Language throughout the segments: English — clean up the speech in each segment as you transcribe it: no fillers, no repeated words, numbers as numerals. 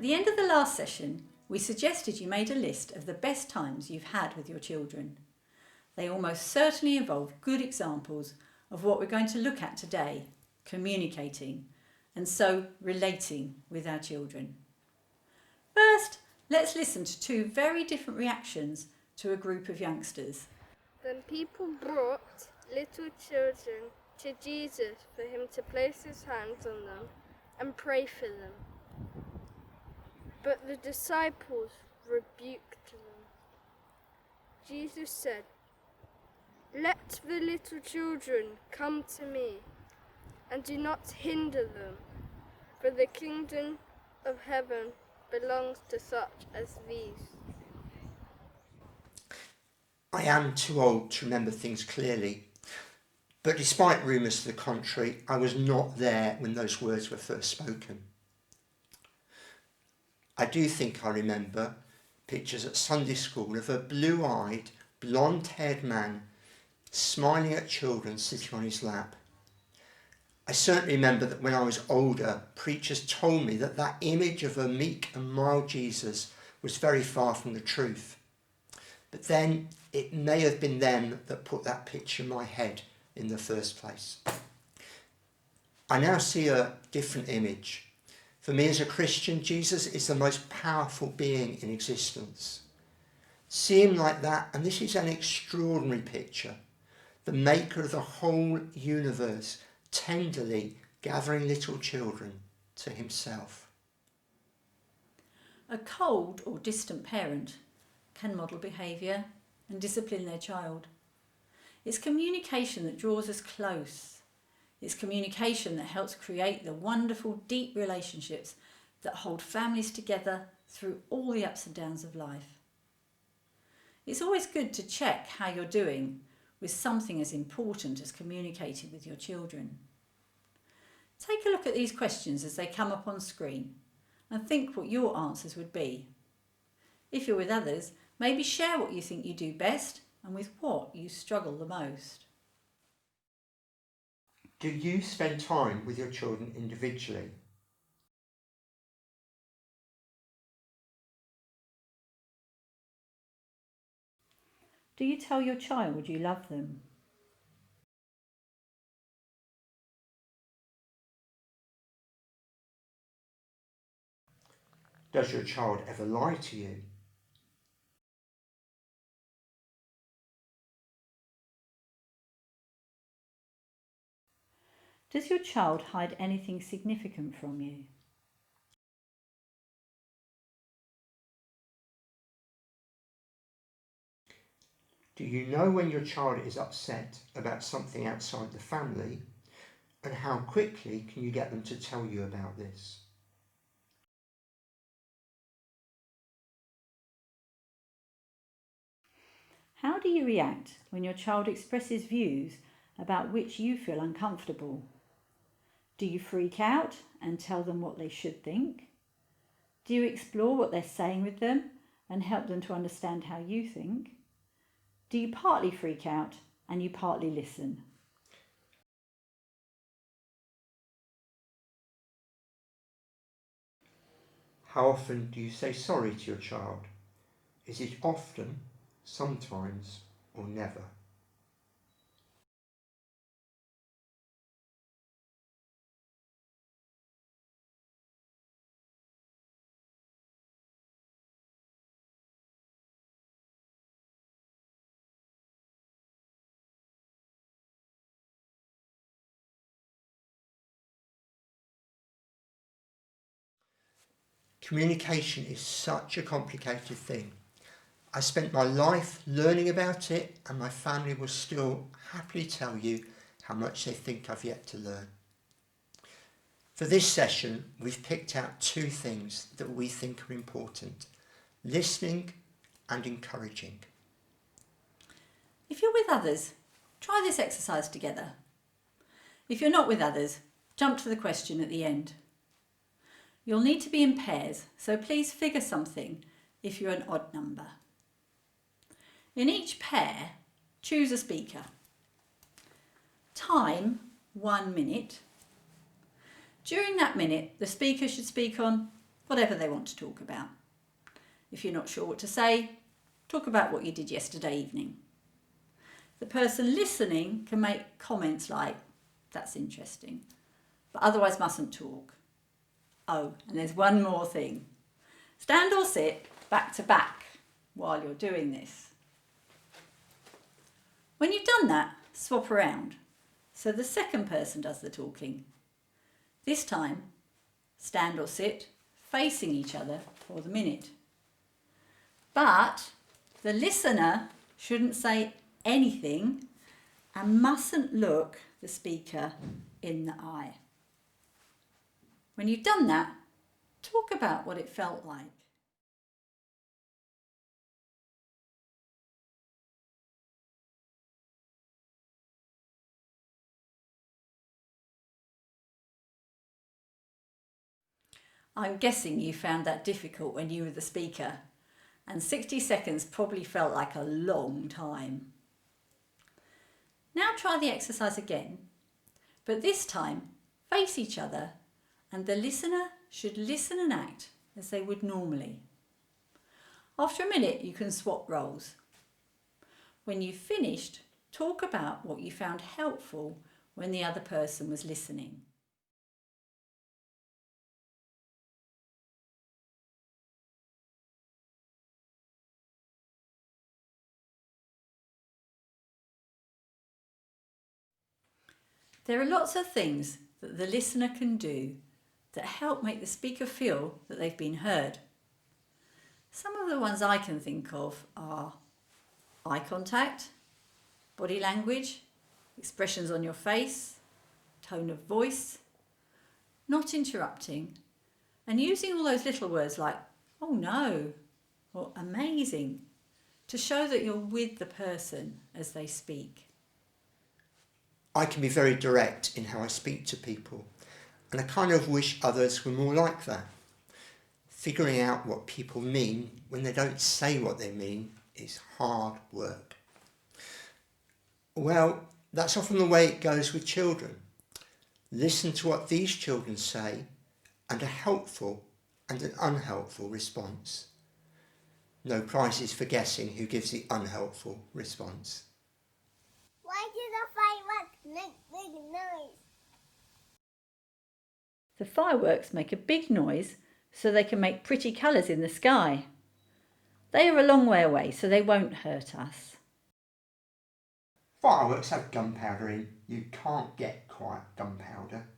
the end of the last session, we suggested you made a list of the best times you've had with your children. They almost certainly involve good examples of what we're going to look at today, communicating, and so relating with our children. First, let's listen to two very different reactions to a group of youngsters. Then people brought little children to Jesus for him to place his hands on them and pray for them. But the disciples rebuked them. Jesus said, "Let the little children come to me, and do not hinder them, for the kingdom of heaven belongs to such as these." I am too old to remember things clearly, but despite rumours to the contrary, I was not there when those words were first spoken. I do think I remember pictures at Sunday school of a blue-eyed, blonde-haired man smiling at children sitting on his lap. I certainly remember that when I was older, preachers told me that that image of a meek and mild Jesus was very far from the truth. But then it may have been them that put that picture in my head in the first place. I now see a different image. For me as a Christian, Jesus is the most powerful being in existence. See him like that, and this is an extraordinary picture. The maker of the whole universe tenderly gathering little children to himself. A cold or distant parent can model behaviour and discipline their child. It's communication that draws us close. It's communication that helps create the wonderful, deep relationships that hold families together through all the ups and downs of life. It's always good to check how you're doing with something as important as communicating with your children. Take a look at these questions as they come up on screen and think what your answers would be. If you're with others, maybe share what you think you do best and with what you struggle the most. Do you spend time with your children individually? Do you tell your child you love them? Does your child ever lie to you? Does your child hide anything significant from you? Do you know when your child is upset about something outside the family, and how quickly can you get them to tell you about this? How do you react when your child expresses views about which you feel uncomfortable? Do you freak out and tell them what they should think? Do you explore what they're saying with them and help them to understand how you think? Do you partly freak out and you partly listen? How often do you say sorry to your child? Is it often, sometimes, or never? Communication is such a complicated thing. I spent my life learning about it, and my family will still happily tell you how much they think I've yet to learn. For this session, we've picked out two things that we think are important: listening and encouraging. If you're with others, try this exercise together. If you're not with others, jump to the question at the end. You'll need to be in pairs, so please figure something if you're an odd number. In each pair, choose a speaker. Time, 1 minute. During that minute, the speaker should speak on whatever they want to talk about. If you're not sure what to say, talk about what you did yesterday evening. The person listening can make comments like, "That's interesting," but otherwise mustn't talk. Oh, and there's one more thing. Stand or sit back to back while you're doing this. When you've done that, swap around, so the second person does the talking. This time, stand or sit facing each other for the minute. But the listener shouldn't say anything and mustn't look the speaker in the eye. When you've done that, talk about what it felt like. I'm guessing you found that difficult when you were the speaker, and 60 seconds probably felt like a long time. Now try the exercise again, but this time face each other, and the listener should listen and act as they would normally. After a minute, you can swap roles. When you've finished, talk about what you found helpful when the other person was listening. There are lots of things that the listener can do that help make the speaker feel that they've been heard. Some of the ones I can think of are eye contact, body language, expressions on your face, tone of voice, not interrupting, and using all those little words like "oh no" or "amazing" to show that you're with the person as they speak. I can be very direct in how I speak to people, and I kind of wish others were more like that. Figuring out what people mean when they don't say what they mean is hard work. Well, that's often the way it goes with children. Listen to what these children say and a helpful and an unhelpful response. No prizes for guessing who gives the unhelpful response. Why do the fireworks make big noise? The fireworks make a big noise so they can make pretty colours in the sky. They are a long way away, so they won't hurt us. Fireworks have gunpowder in. You can't get quiet gunpowder.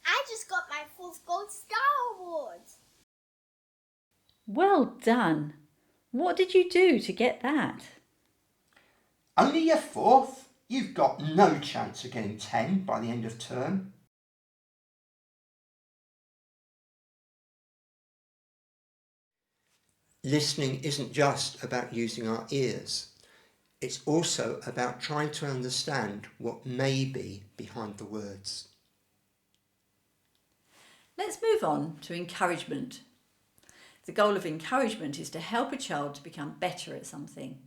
I just got my 4th Gold Star Award. Well done. What did you do to get that? Only your 4th? You've got no chance of getting 10 by the end of term. Listening isn't just about using our ears. It's also about trying to understand what may be behind the words. Let's move on to encouragement. The goal of encouragement is to help a child to become better at something.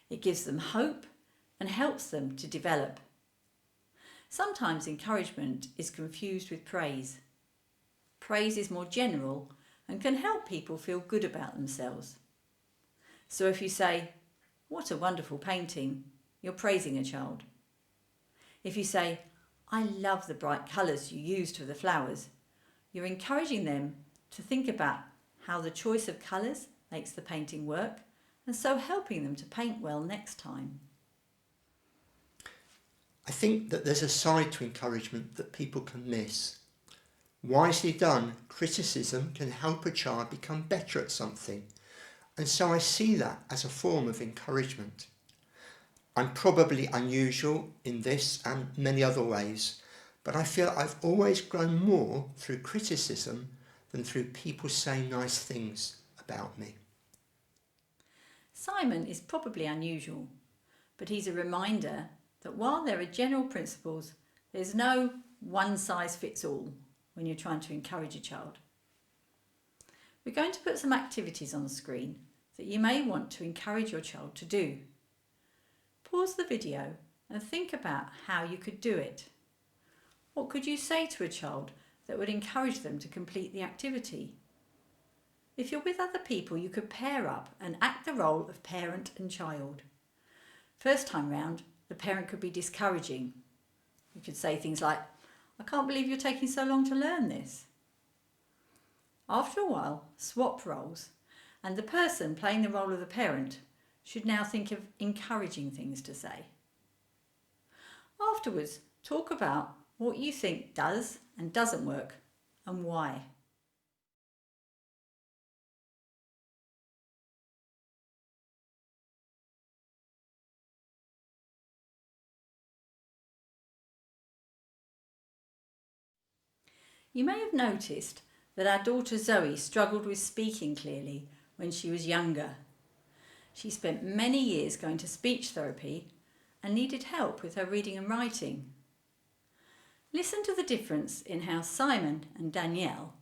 It gives them hope and helps them to develop. Sometimes encouragement is confused with praise. Praise is more general and can help people feel good about themselves. So if you say, "What a wonderful painting," you're praising a child. If you say, "I love the bright colours you used for the flowers," you're encouraging them to think about how the choice of colours makes the painting work, and so helping them to paint well next time. I think that there's a side to encouragement that people can miss. Wisely done, criticism can help a child become better at something, and so I see that as a form of encouragement. I'm probably unusual in this and many other ways, but I feel I've always grown more through criticism than through people saying nice things about me. Simon is probably unusual, but he's a reminder that while there are general principles, there's no one size fits all when you're trying to encourage a child. We're going to put some activities on the screen that you may want to encourage your child to do. Pause the video and think about how you could do it. What could you say to a child that would encourage them to complete the activity? If you're with other people, you could pair up and act the role of parent and child. First time round, the parent could be discouraging. You could say things like, "I can't believe you're taking so long to learn this." After a while, swap roles, and the person playing the role of the parent should now think of encouraging things to say. Afterwards, talk about what you think does and doesn't work and why. You may have noticed that our daughter Zoe struggled with speaking clearly when she was younger. She spent many years going to speech therapy and needed help with her reading and writing. Listen to the difference in how Simon and Danielle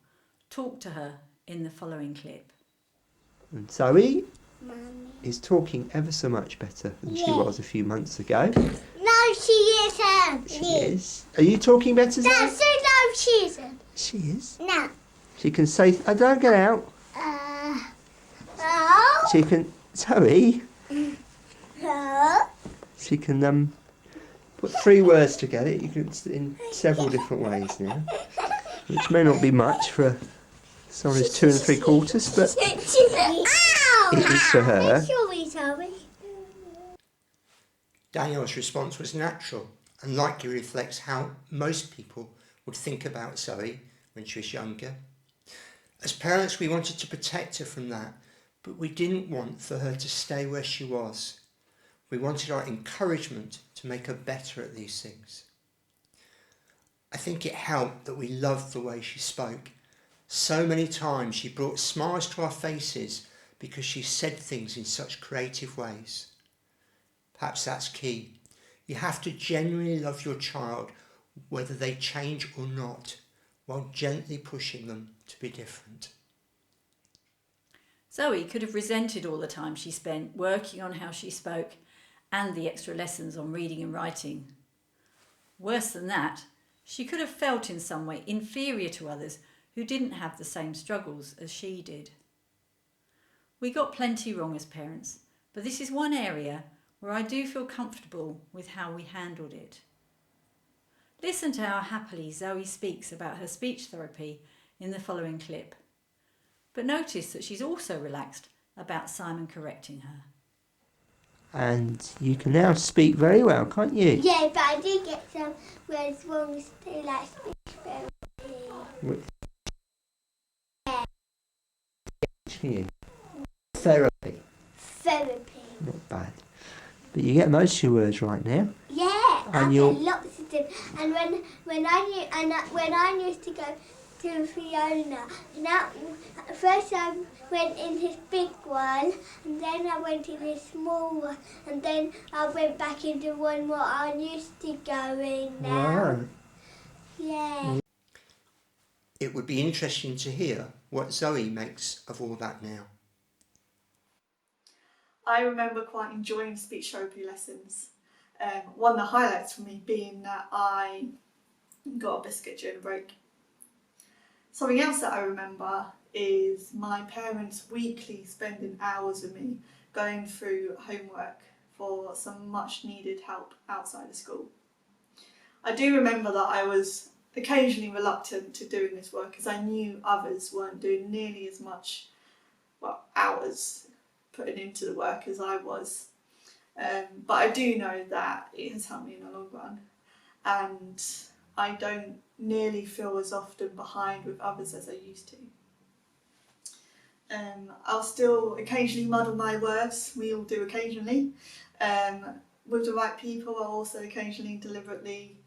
talked to her in the following clip. And Zoe Mummy. is talking ever so much better than she was a few months ago. No, she isn't. She is. Are you talking better, Zoe? No, she isn't. She is. No. She can say, "I don't get out." No. She can, Zoe, No. she can put 3 words together. You can in several different ways now, which may not be much for someone who's 2 3/4, but Ow! it is for her. Sorry. Danielle's response was natural and likely reflects how most people would think about Zoe when she was younger. As parents, we wanted to protect her from that, but we didn't want for her to stay where she was. We wanted our encouragement to make her better at these things. I think it helped that we loved the way she spoke. So many times she brought smiles to our faces because she said things in such creative ways. Perhaps that's key. You have to genuinely love your child, whether they change or not, while gently pushing them to be different. Zoe could have resented all the time she spent working on how she spoke and the extra lessons on reading and writing. Worse than that, she could have felt in some way inferior to others who didn't have the same struggles as she did. We got plenty wrong as parents, but this is one area where I do feel comfortable with how we handled it. Listen to how happily Zoe speaks about her speech therapy in the following clip. But notice that she's also relaxed about Simon correcting her. And you can now speak very well, can't you? Yeah, but I did get some words wrong too, like speech therapy. Can you? Therapy. Therapy. Not bad. But you get most of your words right now. Yeah, And I you'll- get lots of them. And when I used to go to Fiona, first I went in his big one, and then I went in his small one, and then I went back into one what I used to go in now. Right. Yeah. It would be interesting to hear what Zoe makes of all that now. I remember quite enjoying speech therapy lessons. One of the highlights for me being that I got a biscuit during a break. Something else that I remember is my parents weekly spending hours with me going through homework for some much needed help outside of school. I do remember that I was occasionally reluctant to doing this work as I knew others weren't doing nearly as much hours putting into the work as I was. But I do know that it has helped me in the long run, and I don't nearly feel as often behind with others as I used to. I'll still occasionally muddle my words, we all do occasionally. With the right people, I'll also occasionally deliberately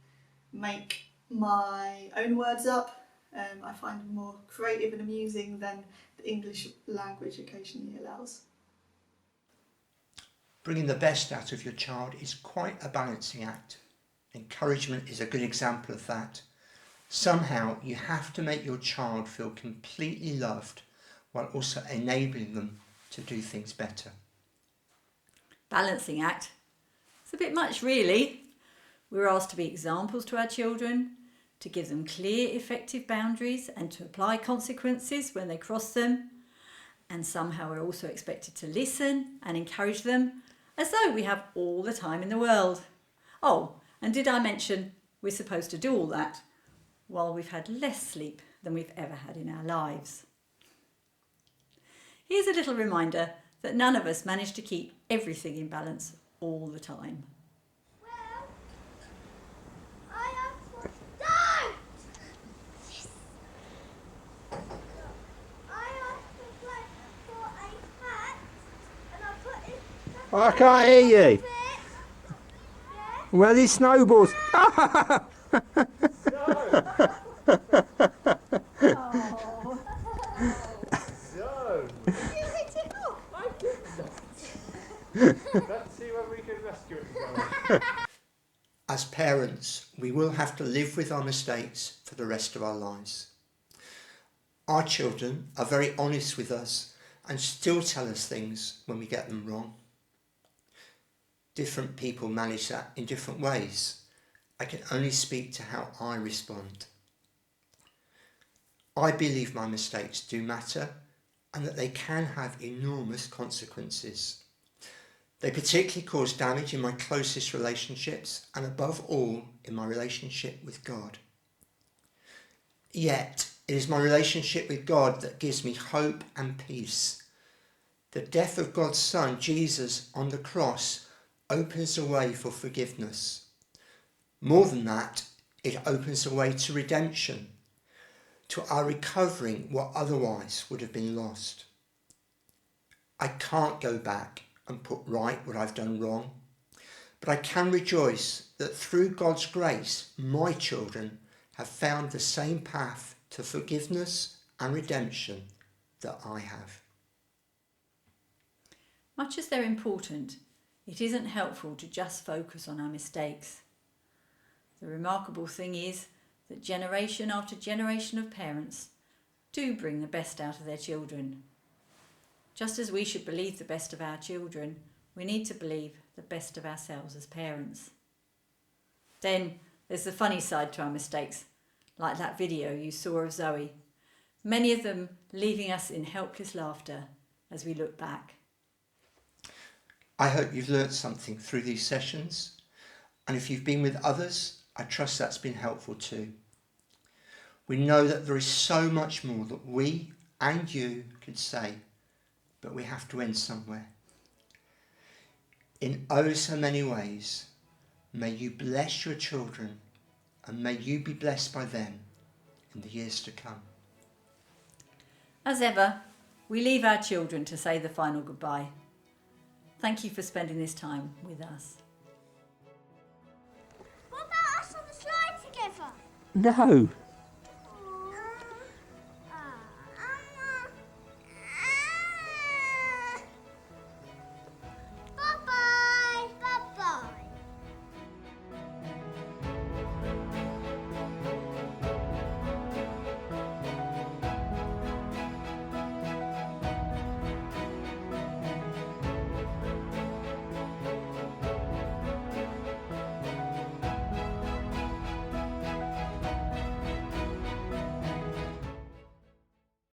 make my own words up. I find them more creative and amusing than the English language occasionally allows. Bringing the best out of your child is quite a balancing act. Encouragement is a good example of that. Somehow you have to make your child feel completely loved while also enabling them to do things better. Balancing act. It's a bit much really. We're asked to be examples to our children, to give them clear, effective boundaries and to apply consequences when they cross them. And somehow we're also expected to listen and encourage them as though we have all the time in the world. Oh, and did I mention we're supposed to do all that while we've had less sleep than we've ever had in our lives? Here's a little reminder that none of us manage to keep everything in balance all the time. Well, I asked for don't! Yes. I asked for a hat and I put it... I can't hear you. Yeah? Well, these snowballs. Let's see when we can rescue it. As parents, we will have to live with our mistakes for the rest of our lives. Our children are very honest with us and still tell us things when we get them wrong. Different people manage that in different ways. I can only speak to how I respond. I believe my mistakes do matter and that they can have enormous consequences. They particularly cause damage in my closest relationships and above all in my relationship with God. Yet it is my relationship with God that gives me hope and peace. The death of God's Son, Jesus, on the cross opens a way for forgiveness. More than that, it opens a way to redemption, to our recovering what otherwise would have been lost. I can't go back and put right what I've done wrong, but I can rejoice that through God's grace, my children have found the same path to forgiveness and redemption that I have. Much as they're important, it isn't helpful to just focus on our mistakes. The remarkable thing is that generation after generation of parents do bring the best out of their children. Just as we should believe the best of our children, we need to believe the best of ourselves as parents. Then there's the funny side to our mistakes, like that video you saw of Zoe, many of them leaving us in helpless laughter as we look back. I hope you've learnt something through these sessions, and if you've been with others, I trust that's been helpful too. We know that there is so much more that we and you could say, but we have to end somewhere. In oh so many ways, may you bless your children and may you be blessed by them in the years to come. As ever, we leave our children to say the final goodbye. Thank you for spending this time with us. What about us on the slide together? No.